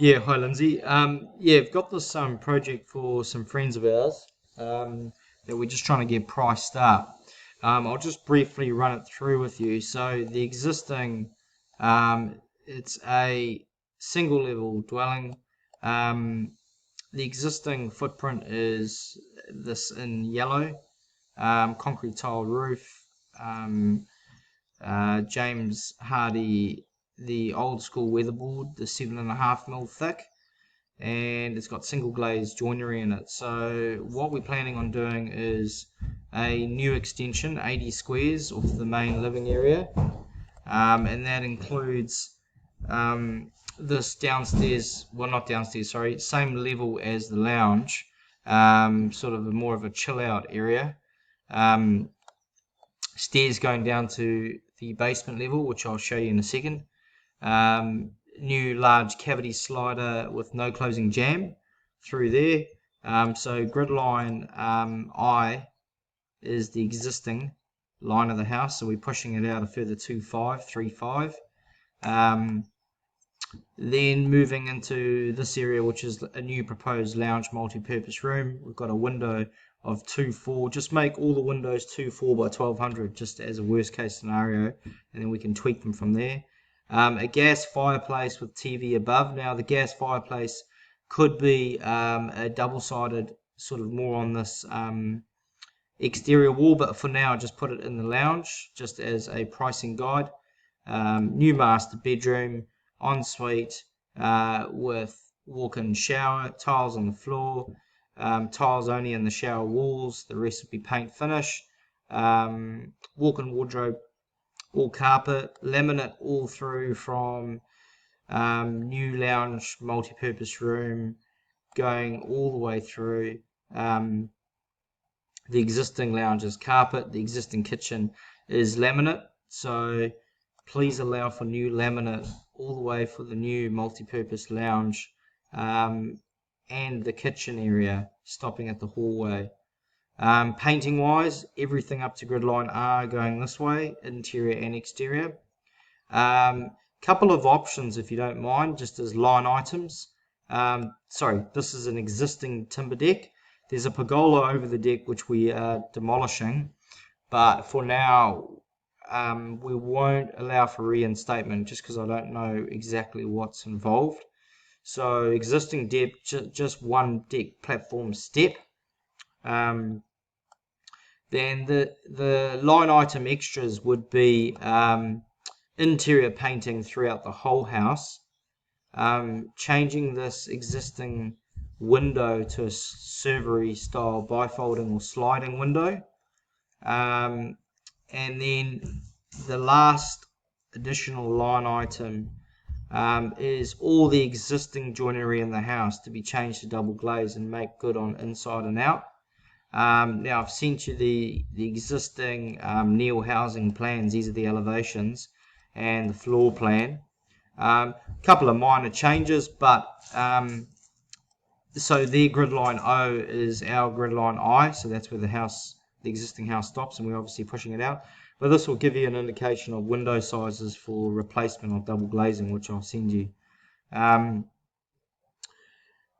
Yeah, hi Lindsay. Yeah, I've got this project for some friends of ours that we're just trying to get priced up. I'll just briefly run it through with you. So the existing, it's a single level dwelling. Um, the existing footprint is this in yellow, concrete tile roof, um, James Hardy, the old school weatherboard, the 7.5 mil thick, and it's got single glazed joinery in it. So what we're planning on doing is a new extension, 80 squares off the main living area, and that includes this downstairs, well not downstairs, sorry, same level as the lounge, sort of more of a chill out area. Um, Stairs going down to the basement level, which I'll show you in a second. New large cavity slider with no closing jamb through there. So gridline I is the existing line of the house, so we're pushing it out a further 2.5, 3.5. Then moving into this area, which is a new proposed lounge multi-purpose room, we've got a window of 2.4. Just make all the windows 2.4 by 1200, just as a worst case scenario, and then we can tweak them from there. A gas fireplace with TV above. Now the gas fireplace could be a double-sided, sort of more on this exterior wall, but for now just put it in the lounge just as a pricing guide. New master bedroom, ensuite with walk-in shower, tiles on the floor, tiles only in the shower walls, the rest would be paint finish, walk-in wardrobe, all carpet, laminate all through from new lounge multi-purpose room going all the way through. The existing lounge is carpet, the existing kitchen is laminate, so please allow for new laminate all the way for the new multi-purpose lounge, and the kitchen area stopping at the hallway. Painting wise, everything up to gridline R going this way, interior and exterior. Couple of options if you don't mind, just as line items. Sorry, this is an existing timber deck. There's a pergola over the deck which we are demolishing, but for now we won't allow for reinstatement just because I don't know exactly what's involved. So existing deck, just one deck platform step. Then the line item extras would be interior painting throughout the whole house, changing this existing window to a servery style bifolding or sliding window, and then the last additional line item is all the existing joinery in the house to be changed to double glaze and make good on inside and out. Now I've sent you the existing Neil housing plans. These are the elevations and the floor plan. Couple of minor changes, but so their gridline O is our gridline I, so that's where the existing house stops, and we're obviously pushing it out. But this will give you an indication of window sizes for replacement of double glazing, which I'll send you.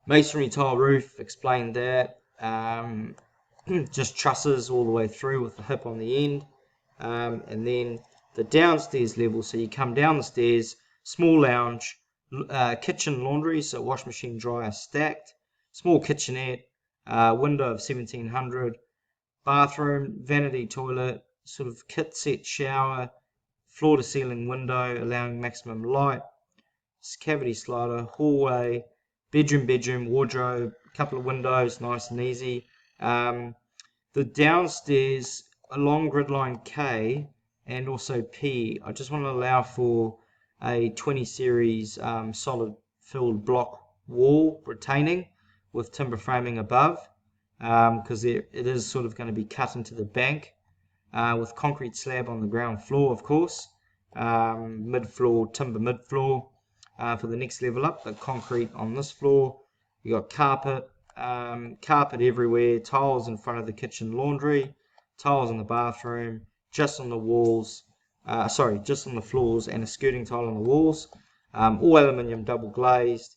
Masonry tile roof, explained that. Just trusses all the way through with the hip on the end. And then the downstairs level, so you come down the stairs, small lounge, kitchen laundry, so wash machine dryer stacked, small kitchenette, window of 1700, bathroom, vanity toilet, sort of kit set shower, floor to ceiling window allowing maximum light, cavity slider, hallway, bedroom, wardrobe, couple of windows, nice and easy. The downstairs along gridline K and also P, I just want to allow for a 20 series solid filled block wall retaining with timber framing above, because it is sort of going to be cut into the bank, with concrete slab on the ground floor, of course, mid-floor, timber mid-floor, for the next level up, the concrete on this floor. You got carpet, carpet everywhere, tiles in front of the kitchen laundry, tiles in the bathroom, just on the walls, just on the floors, and a skirting tile on the walls, all aluminium double glazed.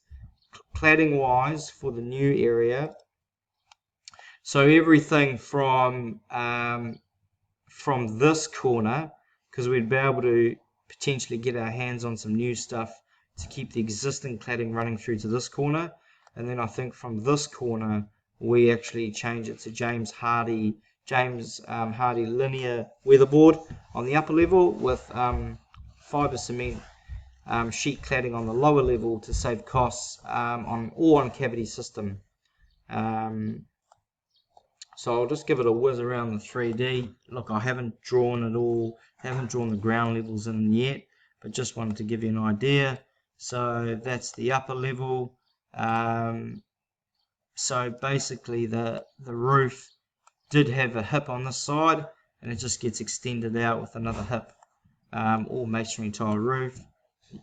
cladding wise for the new area, so everything from this corner, because we'd be able to potentially get our hands on some new stuff to keep the existing cladding running through to this corner, and then I think from this corner we actually change it to James Hardie linear weatherboard on the upper level with fibre cement sheet cladding on the lower level to save costs on cavity system. So I'll just give it a whiz around the 3D. Look, I haven't drawn it all, haven't drawn the ground levels in yet, but just wanted to give you an idea. So that's the upper level. So basically the roof did have a hip on this side, and it just gets extended out with another hip. All masonry tile roof.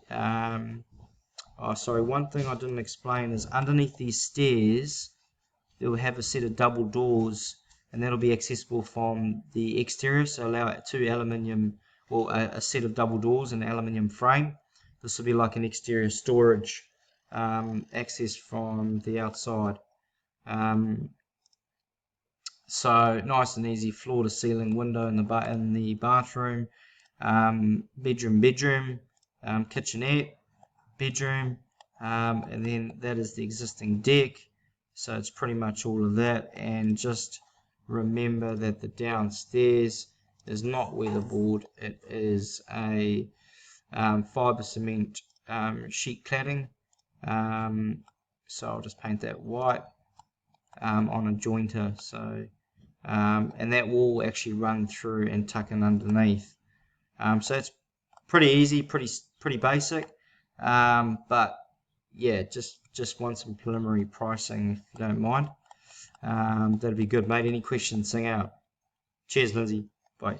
Oh, sorry, one thing I didn't explain is underneath these stairs it will have a set of double doors, and that'll be accessible from the exterior, so allow it two aluminium, or a set of double doors and an aluminium frame. This will be like an exterior storage access from the outside. So nice and easy, floor to ceiling window in the bathroom, bedroom, kitchenette, bedroom, and then that is the existing deck. So it's pretty much all of that, and just remember that the downstairs is not weatherboard, it is a fibre cement sheet cladding. So I'll just paint that white on a jointer, so and that will actually run through and tuck in underneath. So it's pretty easy, pretty basic, but yeah, just want some preliminary pricing if you don't mind. That'd be good, mate. Any questions, sing out. Cheers, Lindsay. Bye.